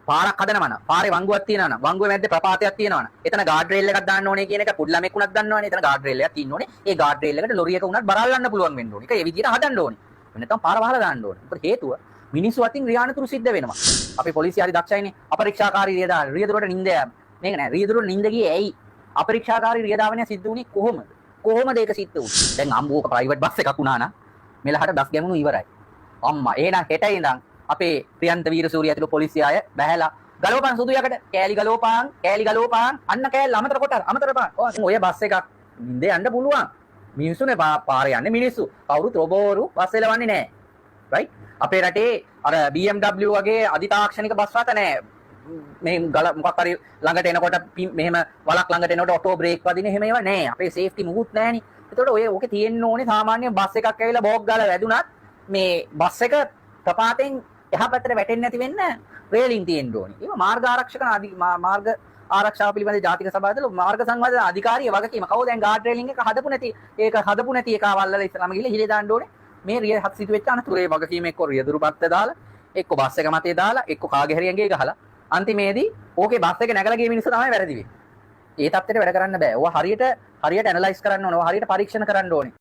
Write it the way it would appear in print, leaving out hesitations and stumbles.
පාරක් හදනවා නම් පාරේ වංගුවක් තියෙනවා නම් වංගුවේ මැද්දේ ප්‍රපාතයක් තියෙනවා නම් එතන ගාඩ් රේල් එකක් දාන්න ඕනේ කියන එක පොඩි ළමෙක් වුණත් දන්නවනේ. එතන ගාඩ් රේල් එකක් තියෙන්න ඕනේ. ඒ ගාඩ් රේල් එකට ලොරියක වුණත් බරල්ලන්න පුළුවන් වෙන්න ඕනේ. ඒක ඒ විදිහට හදන්න ඕනේ. නැත්නම් පාර වහලා දාන්න ඕනේ. මොකද හේතුව මිනිස්සු අතින් රියානතුරු සිද්ධ වෙනවා. අපේ පොලිසිය හරි දක්ෂයිනේ. අපරීක්ෂාකාරී රියදුරට නිින්ද මේක නෑ. රියදුරට නිින්ද ගියේ ඇයි? අපරීක්ෂාකාරී රියදාවනය සිද්ධ වුණේ කොහොමද? කොහොමද ඒක සිද්ධ වුනේ? දැන් අම්බෝක ප්‍රයිවට් බස් එකක් වුණා නම් මෙලහට බස් ගැමුණු ඉවරයි. අම්මා එහෙනම් හෙට ඉඳන් අපේ ප්‍රියන්ත වීරසූරිය ඇතුළු පොලිසිය අය බහැලා ගලෝපන් සුදු යකට කෑලි ගලෝපන් අන්න කෑල්ල අමතර පාන් ඔය බස් එකක් නින්දේ යන්න පුළුවන් මිනිස්සුනේ පාරේ යන්නේ මිනිස්සු කවුරුත් රොබෝරු බස් එලවන්නේ නැහැ රයිට් අපේ රටේ අර BMW වගේ අධිතාක්ෂණික බස් රථ නැහැ මේ ගල මොකක් හරි ළඟට එනකොට මෙහෙම වලක් ළඟට එනකොට ඔටෝ බ්‍රේක් වදින එහෙම ඒවා නැහැ අපේ සේෆ්ටි මුකුත් නැහනේ එතකොට ඔය ඕකේ තියෙන්න ඕනේ සාමාන්‍ය බස් එකක් ඇවිල්ලා බෝක් ගාලා වැදුනත් මේ බස් එක ප්‍රපාතෙන් එහා පැත්තට වැටෙන්නේ නැති වෙන්න රේලින් තියෙන්න ඕනේ. ඒක මාර්ග ආරක්ෂක මාර්ග ආරක්ෂාව පිළිබඳ ජාතික සභාවේදී මාර්ග සංවර්ධන අධිකාරිය වගකීම. කවුද දැන් ගාඩ් රේලින් එක හදපු නැති එකවල් වල ඉස්සරහම ගිහලා හිලේ දාන්න ඕනේ. මේ රිය හත් සිටු වෙච්ච අනතුරේ වගකීම එක්ක රියදුරු පත්තේ දාලා එක්ක බස් එක මතේ දාලා එක්ක කාගේ හරි ඇඟේ ගහලා අන්තිමේදී ඕකේ බස් එක නැගලා ගිය මිනිස්සු තමයි වැරදි වෙන්නේ. ඒ තත්ත්වෙට වැඩ කරන්න බෑ. ඕවා හරියට ඇනලයිස් කරන්න ඕනේ. ඕවා හරියට පරීක්ෂණ කරන්න ඕනේ.